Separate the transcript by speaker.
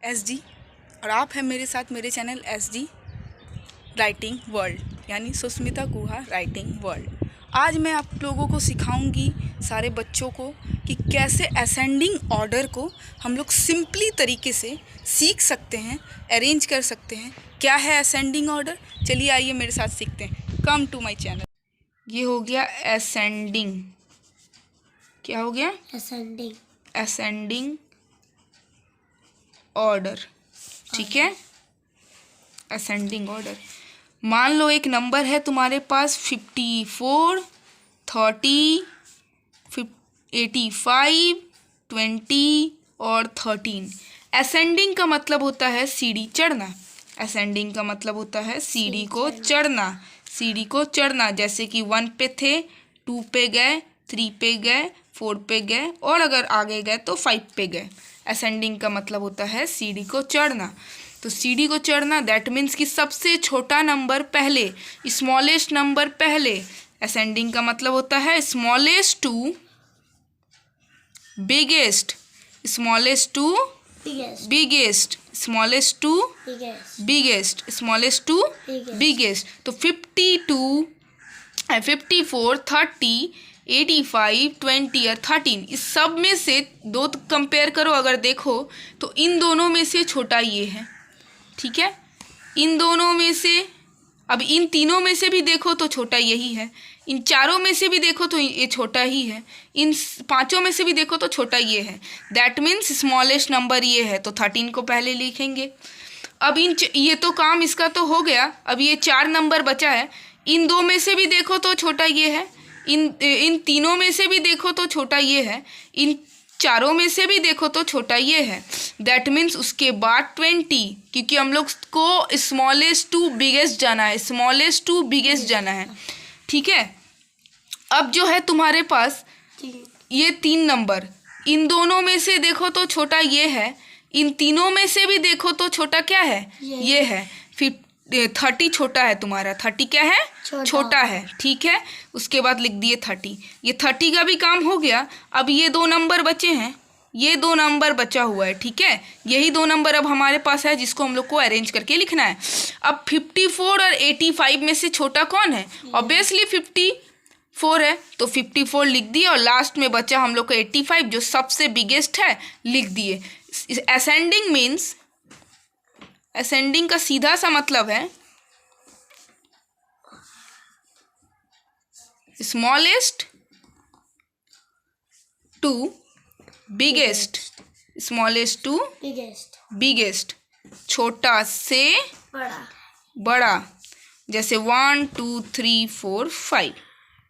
Speaker 1: SD और आप हैं मेरे साथ मेरे चैनल SD राइटिंग वर्ल्ड यानी सुष्मिता गुहा राइटिंग वर्ल्ड। आज मैं आप लोगों को सिखाऊंगी सारे बच्चों को कि कैसे असेंडिंग ऑर्डर को हम लोग सिंपली तरीके से सीख सकते हैं, अरेंज कर सकते हैं। क्या है असेंडिंग ऑर्डर? चलिए आइए मेरे साथ सीखते हैं। Come to my channel. ये हो गया असेंडिंग। क्या हो गया? Ascending order. ठीक है, असेंडिंग ऑर्डर। मान लो एक नंबर है तुम्हारे पास 54, 30, 85, 20 और 13। असेंडिंग का मतलब होता है सीढ़ी चढ़ना। असेंडिंग का मतलब होता है सीढ़ी को चढ़ना। सीढ़ी को चढ़ना, जैसे कि 1 पे थे, 2 पे गए, 3 पे गए, 4 पे गए और अगर आगे गए तो 5 पे गए। असेंडिंग का मतलब होता है सीढ़ी को चढ़ना। तो सीढ़ी को चढ़ना दैट मीन्स कि सबसे छोटा नंबर पहले, स्मॉलेस्ट नंबर पहले। असेंडिंग का मतलब होता है smallest to biggest, smallest to biggest, smallest to biggest, smallest to biggest. तो 52, 54, 30, 85, 20 और 13, इस सब में से दो कंपेयर करो अगर देखो तो इन दोनों में से छोटा ये है। ठीक है, इन दोनों में से, अब इन तीनों में से भी देखो तो छोटा यही है, इन चारों में से भी देखो तो ये छोटा ही है, इन पांचों में से भी देखो तो छोटा ये है। दैट मीन्स स्मॉलेस्ट नंबर ये है, तो 13 को पहले लिखेंगे। अब ये तो काम इसका तो हो गया। अब ये 4 नंबर बचा है, इन 2 में से भी देखो तो छोटा ये है, इन तीनों में से भी देखो तो छोटा ये है, इन चारों में से भी देखो तो छोटा ये है। दैट मीन्स उसके बाद 20, क्योंकि हम लोग को स्मॉलेस्ट टू बिगेस्ट जाना है, स्मॉलेस्ट टू बिगेस्ट जाना है। ठीक है, अब जो है तुम्हारे पास ये 3 नंबर, इन दोनों में से देखो तो छोटा ये है, इन तीनों में से भी देखो तो छोटा क्या है? ये है। फिर 30 छोटा है तुम्हारा। 30 क्या है? छोटा है। ठीक है, उसके बाद लिख दिए 30। ये 30 का भी काम हो गया। अब ये 2 नंबर बचे हैं, ये 2 नंबर बचा हुआ है। ठीक है, यही 2 नंबर अब हमारे पास है जिसको हम लोग को अरेंज करके लिखना है। अब 54 और 85 में से छोटा कौन है? ऑब्वियसली 54 है, तो 54 लिख दिए और लास्ट में बचा हम लोग को 85 जो सबसे बिगेस्ट है, लिख दिए। असेंडिंग मीन्स, असेंडिंग का सीधा सा मतलब है smallest to biggest, smallest to biggest, छोटा से बड़ा। जैसे 1 2 3 4 5।